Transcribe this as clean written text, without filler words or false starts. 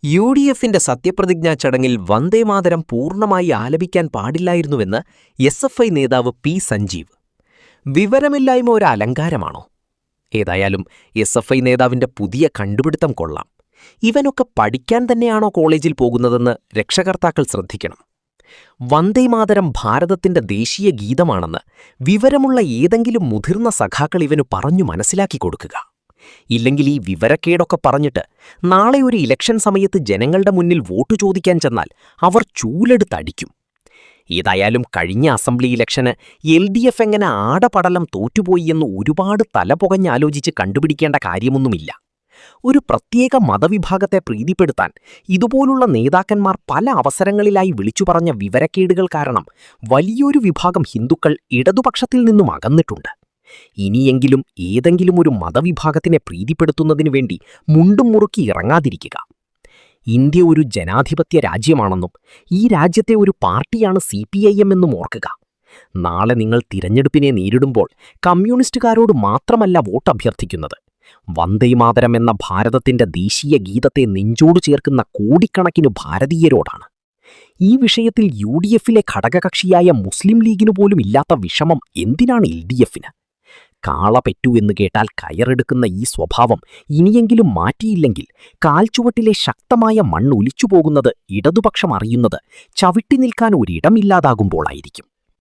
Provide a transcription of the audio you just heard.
യു.ഡി.എഫിന്റെ സത്യപ്രതിജ്ഞാ ചടങ്ങിൽ വന്ദേമാതരം പൂർണ്ണമായി ആലപിക്കാൻ പാടില്ലായിരുന്നുവെന്ന് എസ്.എഫ്.ഐ നേതാവ് പി. സഞ്ജീവ്. വിവരമില്ലായ്മ ഒരു അലങ്കാരമാണോ? ഏതായാലും എസ്.എഫ്.ഐ നേതാവിന്റെ പുതിയ കണ്ടുപിടുത്തം കൊള്ളാം. ഇവനൊക്കെ പഠിക്കാൻ തന്നെയാണോ കോളേജിൽ പോകുന്നതെന്ന് രക്ഷകർത്താക്കൾ ശ്രദ്ധിക്കണം. വന്ദേമാതരം ഭാരതത്തിന്റെ ദേശീയ ഗീതമാണെന്ന് വിവരമുള്ള ഏതെങ്കിലും മുതിർന്ന സഖാക്കൾ ഇവനു പറഞ്ഞു മനസ്സിലാക്കി കൊടുക്കുക. ഇല്ലെങ്കിൽ ഈ വിവരക്കേടൊക്കെ പറഞ്ഞിട്ട് നാളെ ഒരു ഇലക്ഷൻ സമയത്ത് ജനങ്ങളുടെ മുന്നിൽ വോട്ട് ചോദിക്കാൻ ചെന്നാൽ അവർ ചൂലെടുത്തടിക്കും. ഏതായാലും കഴിഞ്ഞ അസംബ്ലി ഇലക്ഷന് LDF എങ്ങനെ ആടപടലം തോറ്റുപോയി എന്ന് ഒരുപാട് തലപുകഞ്ഞാലോചിച്ച് കണ്ടുപിടിക്കേണ്ട കാര്യമൊന്നുമില്ല. ഒരു പ്രത്യേക മതവിഭാഗത്തെ പ്രീതിപ്പെടുത്താൻ ഇതുപോലുള്ള നേതാക്കന്മാർ പല അവസരങ്ങളിലായി വിളിച്ചുപറഞ്ഞ വിവരക്കേടുകൾ കാരണം വലിയൊരു വിഭാഗം ഹിന്ദുക്കൾ ഇടതുപക്ഷത്തിൽ നിന്നും അകന്നിട്ടുണ്ട്. ഇനിയെങ്കിലും ഏതെങ്കിലും ഒരു മതവിഭാഗത്തിനെ പ്രീതിപ്പെടുത്തുന്നതിനു വേണ്ടി മുണ്ടും മുറുക്കി ഇറങ്ങാതിരിക്കുക. ഇന്ത്യ ഒരു ജനാധിപത്യ രാജ്യമാണെന്നും ഈ രാജ്യത്തെ ഒരു പാർട്ടിയാണ് CPIM എന്നും ഓർക്കുക. നാളെ നിങ്ങൾ തിരഞ്ഞെടുപ്പിനെ നേരിടുമ്പോൾ കമ്മ്യൂണിസ്റ്റുകാരോട് മാത്രമല്ല വോട്ട് അഭ്യർത്ഥിക്കുന്നത്, വന്ദേമാതരം എന്ന ഭാരതത്തിന്റെ ദേശീയ ഗീതത്തെ നെഞ്ചോട് ചേർക്കുന്ന കോടിക്കണക്കിന് ഭാരതീയരോടാണ്. ഈ വിഷയത്തിൽ UDFിലെ ഘടകകക്ഷിയായ മുസ്ലിം ലീഗിനു പോലും ഇല്ലാത്ത വിഷമം എന്തിനാണ് LDFന്? കാള പെറ്റു എന്ന് കേട്ടാൽ കയറെടുക്കുന്ന ഈ സ്വഭാവം ഇനിയെങ്കിലും മാറ്റിയില്ലെങ്കിൽ കാൽച്ചുവട്ടിലെ ശക്തമായ മണ്ണൊലിച്ചുപോകുന്നത് ഇടതുപക്ഷം അറിയുന്നത് ചവിട്ടി നിൽക്കാൻ ഒരിടമില്ലാതാകുമ്പോളായിരിക്കും.